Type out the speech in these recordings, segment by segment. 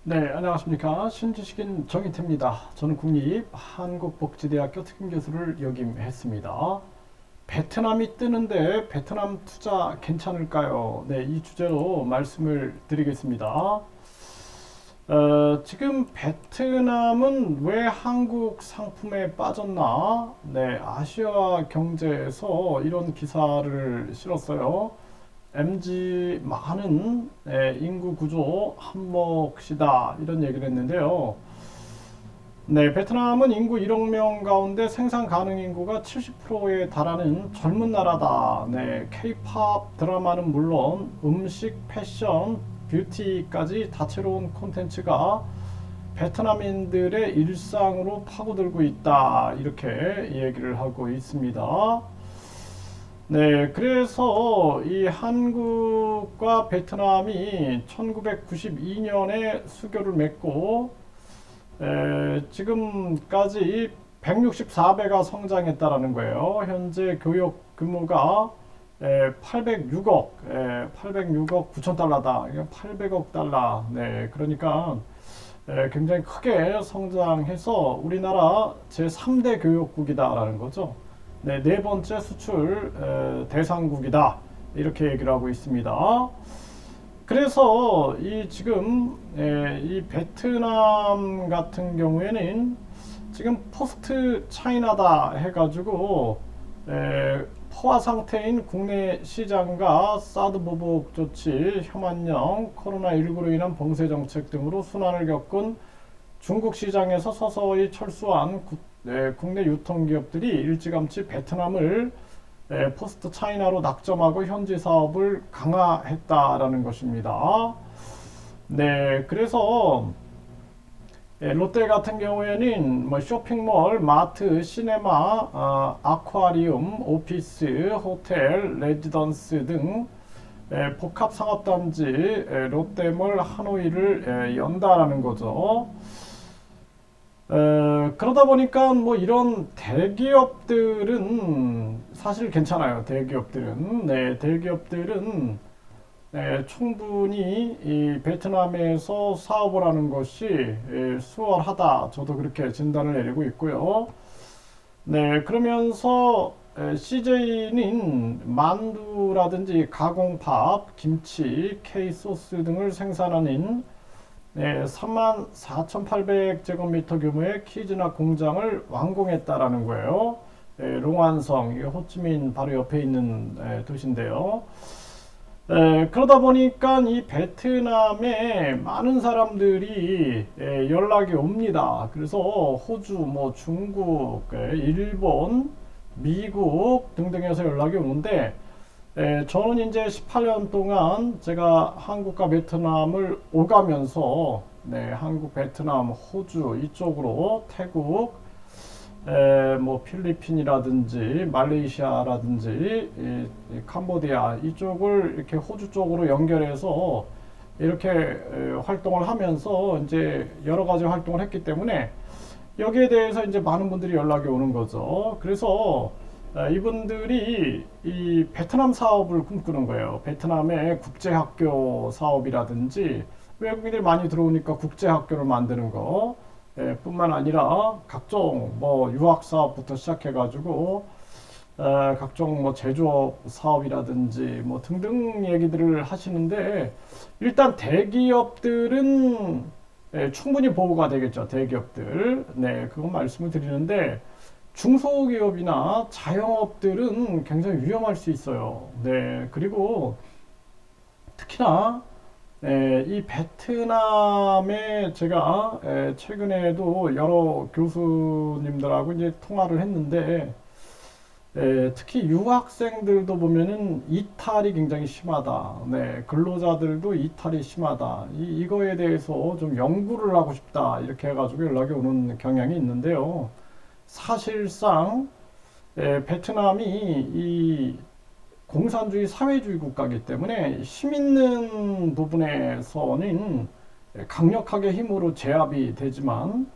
네, 안녕하십니까. 신지식인 정희태입니다. 저는 국립한국복지대학교 특임교수를 역임했습니다. 베트남이 뜨는데 베트남 투자 괜찮을까요? 네, 이 주제로 말씀을 드리겠습니다. 지금 베트남은 왜 한국 상품에 빠졌나? 네, 아시아 경제에서 이런 기사를 실었어요. MG 많은 인구 구조 한몫이다 이런 얘기를 했는데요. 네, 베트남은 인구 1억 명 가운데 생산 가능 인구가 70%에 달하는 젊은 나라다. 네, K-팝 드라마는 물론 음식, 패션, 뷰티까지 다채로운 콘텐츠가 베트남인들의 일상으로 파고들고 있다. 이렇게 얘기를 하고 있습니다. 네, 그래서 이 한국과 베트남이 1992년에 수교를 맺고 지금까지 164배가 성장했다라는 거예요. 현재 교역 규모가 806억, 806억 9천 달러다. 800억 달러. 네, 그러니까 굉장히 크게 성장해서 우리나라 제3대 교역국이다라는 거죠. 네, 네 번째 수출 대상국이다. 이렇게 얘기를 하고 있습니다. 그래서 이 지금 이 베트남 같은 경우에는 지금 포스트 차이나다 해가지고 포화 상태인 국내 시장과 사드 보복 조치, 혐한령, 코로나19로 인한 봉쇄 정책 등으로 순환을 겪은 중국 시장에서 서서히 철수한 국내 유통기업들이 일찌감치 베트남을 포스트 차이나로 낙점하고 현지 사업을 강화했다라는 것입니다. 네, 그래서 롯데 같은 경우에는 뭐 쇼핑몰, 마트, 시네마, 아쿠아리움, 오피스, 호텔, 레지던스 등 복합 상업단지 롯데몰 하노이를 연다라는 거죠. 그러다 보니까 뭐 이런 대기업들은 사실 괜찮아요. 대기업들은 충분히 이 베트남에서 사업을 하는 것이 수월하다. 저도 그렇게 진단을 내리고 있고요. 네, 그러면서 CJ는 만두라든지 가공밥, 김치, K소스 등을 생산하는 34,800제곱미터 규모의 키즈나 공장을 완공했다라는 거예요. 롱안성, 호치민 바로 옆에 있는 도시인데요. 그러다 보니까 이 베트남에 많은 사람들이 연락이 옵니다. 그래서 호주, 뭐 중국, 일본, 미국 등등에서 연락이 오는데 저는 이제 18년 동안 제가 한국과 베트남을 오가면서 한국, 베트남, 호주 이쪽으로 태국, 뭐 필리핀이라든지 말레이시아라든지 캄보디아 이쪽을 이렇게 호주 쪽으로 연결해서 이렇게 활동을 하면서 이제 여러 가지 활동을 했기 때문에 여기에 대해서 이제 많은 분들이 연락이 오는 거죠. 그래서 이분들이 이 베트남 사업을 꿈꾸는 거예요. 베트남의 국제학교 사업이라든지 외국인들이 많이 들어오니까 국제학교를 만드는 거 뿐만 아니라 각종 뭐 유학 사업부터 시작해가지고 각종 뭐 제조업 사업이라든지 뭐 등등 얘기들을 하시는데 일단 대기업들은 충분히 보호가 되겠죠. 대기업들. 네, 그건 말씀을 드리는데 중소기업이나 자영업들은 굉장히 위험할 수 있어요. 네, 그리고 특히나 이 베트남에 제가 최근에도 여러 교수님들하고 이제 통화를 했는데 특히 유학생들도 보면은 이탈이 굉장히 심하다. 네, 근로자들도 이탈이 심하다. 이거에 대해서 좀 연구를 하고 싶다. 이렇게 해가지고 연락이 오는 경향이 있는데요. 사실상 베트남이 이 공산주의 사회주의 국가이기 때문에 힘 있는 부분에서는 강력하게 힘으로 제압이 되지만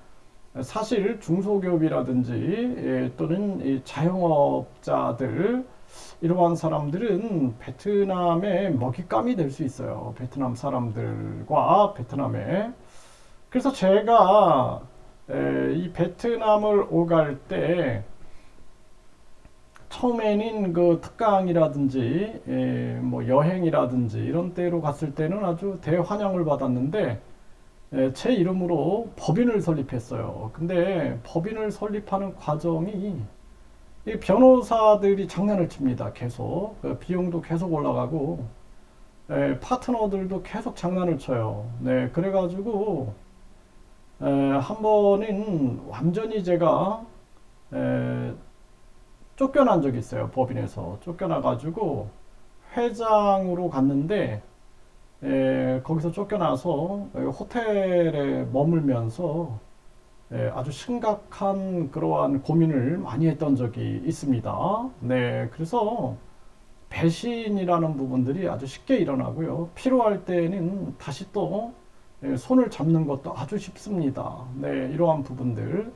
사실 중소기업이라든지 또는 자영업자들 이러한 사람들은 베트남의 먹잇감이 될 수 있어요. 베트남 사람들과 베트남에 그래서 제가 이 베트남을 오갈 때 처음에는 그 특강이라든지 뭐 여행이라든지 이런 때로 갔을 때는 아주 대환영을 받았는데 제 이름으로 법인을 설립했어요. 근데 법인을 설립하는 과정이 이 변호사들이 장난을 칩니다. 계속 비용도 계속 올라가고 파트너들도 계속 장난을 쳐요. 네, 그래가지고 한 번은 완전히 제가 에, 쫓겨난 적이 있어요. 법인에서 쫓겨나가지고 회장으로 갔는데 거기서 쫓겨나서 호텔에 머물면서 아주 심각한 그러한 고민을 많이 했던 적이 있습니다. 네, 그래서 배신이라는 부분들이 아주 쉽게 일어나고요. 필요할 때는 다시 또 손을 잡는 것도 아주 쉽습니다. 네, 이러한 부분들.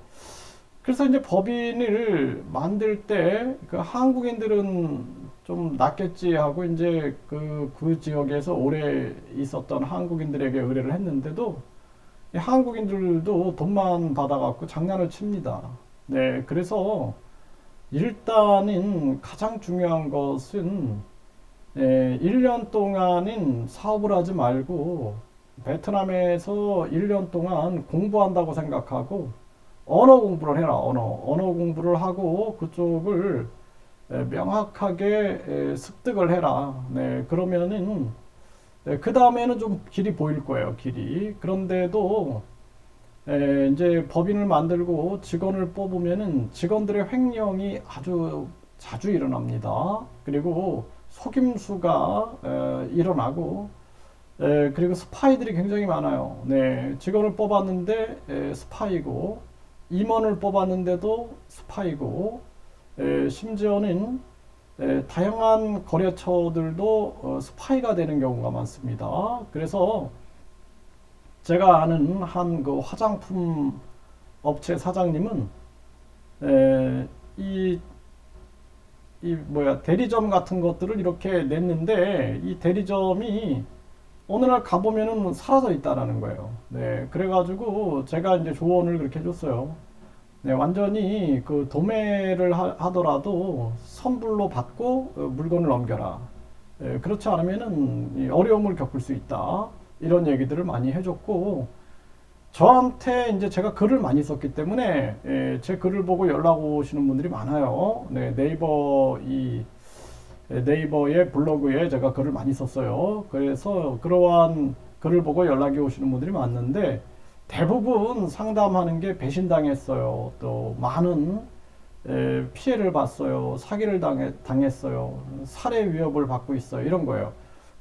그래서 이제 법인을 만들 때 그 한국인들은 좀 낫겠지 하고 이제 그 지역에서 오래 있었던 한국인들에게 의뢰를 했는데도 이 한국인들도 돈만 받아갖고 장난을 칩니다. 네, 그래서 일단은 가장 중요한 것은 1년 동안은 사업을 하지 말고 베트남에서 1년 동안 공부한다고 생각하고 언어 공부를 해라. 언어 공부를 하고 그쪽을 명확하게 습득을 해라. 네, 그러면은 그 다음에는 좀 길이 보일 거예요. 길이. 그런데도 이제 법인을 만들고 직원을 뽑으면은 직원들의 횡령이 아주 자주 일어납니다. 그리고 속임수가 일어나고 그리고 스파이들이 굉장히 많아요. 네, 직원을 뽑았는데 스파이고 임원을 뽑았는데도 스파이고 심지어는 다양한 거래처들도 스파이가 되는 경우가 많습니다. 그래서 제가 아는 한 그 화장품 업체 사장님은 이 뭐야 대리점 같은 것들을 이렇게 냈는데 이 대리점이 어느 날 가보면은 사라져 있다라는 거예요. 네, 그래가지고 제가 이제 조언을 그렇게 해줬어요. 네, 완전히 그 도매를 하더라도 선불로 받고 물건을 넘겨라. 그렇지 않으면은 어려움을 겪을 수 있다. 이런 얘기들을 많이 해줬고, 저한테 이제 제가 글을 많이 썼기 때문에 제 글을 보고 연락 오시는 분들이 많아요. 네, 네이버의 블로그에 제가 글을 많이 썼어요. 그래서 그러한 글을 보고 연락이 오시는 분들이 많은데 대부분 상담하는 게 배신당했어요. 또 많은 피해를 봤어요. 사기를 당했어요. 살해 위협을 받고 있어요. 이런 거예요.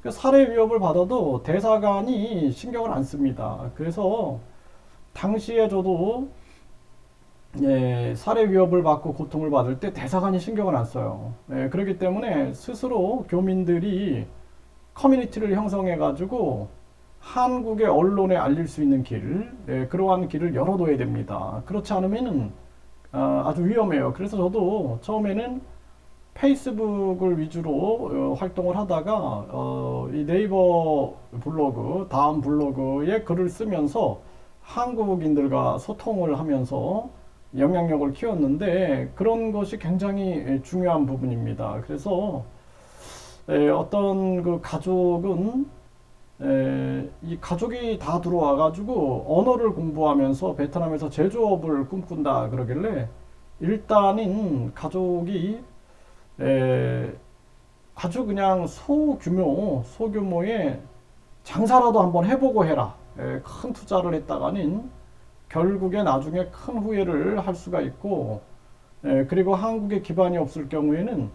그 살해 위협을 받아도 대사관이 신경을 안 씁니다. 그래서 당시에 저도 살해 위협을 받고 고통을 받을 때 대사관이 신경을 안 써요. 그렇기 때문에 스스로 교민들이 커뮤니티를 형성해 가지고 한국의 언론에 알릴 수 있는 길, 그러한 길을 열어둬야 됩니다. 그렇지 않으면은 아주 위험해요. 그래서 저도 처음에는 페이스북을 위주로 활동을 하다가 이 네이버 블로그, 다음 블로그에 글을 쓰면서 한국인들과 소통을 하면서 영향력을 키웠는데 그런 것이 굉장히 중요한 부분입니다. 그래서 어떤 그 가족은 이 가족이 다 들어와 가지고 언어를 공부하면서 베트남에서 제조업을 꿈꾼다 그러길래 일단은 가족이 아주 그냥 소규모의 장사라도 한번 해보고 해라. 큰 투자를 했다가는 결국에 나중에 큰 후회를 할 수가 있고, 그리고 한국에 기반이 없을 경우에는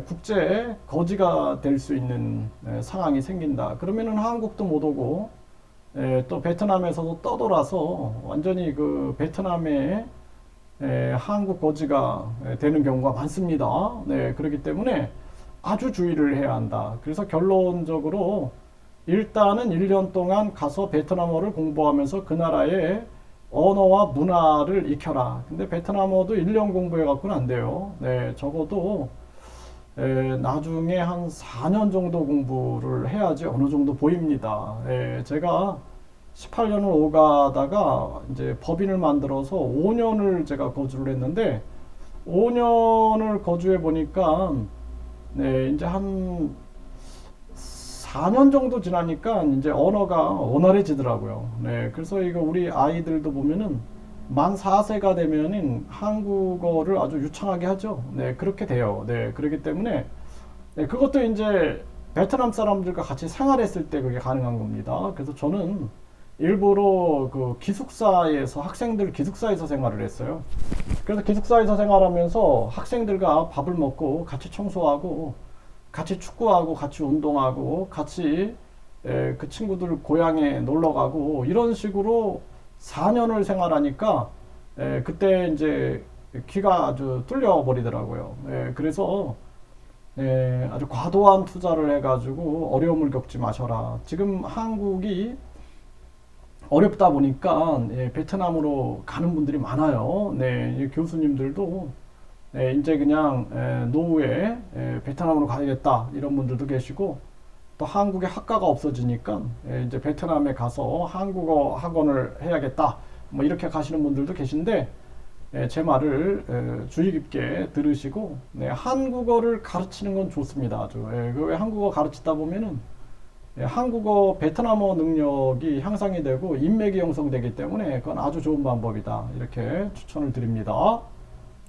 국제 거지가 될 수 있는 상황이 생긴다. 그러면은 한국도 못 오고, 또 베트남에서도 떠돌아서 완전히 그 베트남의 한국 거지가 되는 경우가 많습니다. 네, 그렇기 때문에 아주 주의를 해야 한다. 그래서 결론적으로 일단은 1년 동안 가서 베트남어를 공부하면서 그 나라의 언어와 문화를 익혀라. 근데 베트남어도 1년 공부해 갖고는 안 돼요. 네, 적어도 나중에 한 4년 정도 공부를 해야지 어느 정도 보입니다. 제가 18년을 오가다가 이제 법인을 만들어서 5년을 제가 거주를 했는데 5년을 거주해 보니까 네, 이제 한 4년 정도 지나니까 이제 언어가 원활해지더라고요. 네, 그래서 이거 우리 아이들도 보면은 만 4세가 되면은 한국어를 아주 유창하게 하죠. 네, 그렇게 돼요. 네, 그렇기 때문에 네, 그것도 이제 베트남 사람들과 같이 생활했을 때 그게 가능한 겁니다. 그래서 저는 일부러 그 기숙사에서 학생들 기숙사에서 생활을 했어요. 그래서 기숙사에서 생활하면서 학생들과 밥을 먹고 같이 청소하고 같이 축구하고 같이 운동하고 같이 그 친구들 고향에 놀러 가고 이런 식으로 4년을 생활하니까 그때 이제 귀가 아주 뚫려 버리더라고요. 그래서 아주 과도한 투자를 해가지고 어려움을 겪지 마셔라. 지금 한국이 어렵다 보니까 베트남으로 가는 분들이 많아요. 네, 이 교수님들도 이제 그냥 노후에 베트남으로 가야겠다 이런 분들도 계시고 또 한국에 학과가 없어지니까 이제 베트남에 가서 한국어 학원을 해야겠다 뭐 이렇게 가시는 분들도 계신데 제 말을 주의 깊게 들으시고 네, 한국어를 가르치는 건 좋습니다. 아주 그 한국어 가르치다 보면은 한국어 베트남어 능력이 향상이 되고 인맥이 형성되기 때문에 그건 아주 좋은 방법이다 이렇게 추천을 드립니다.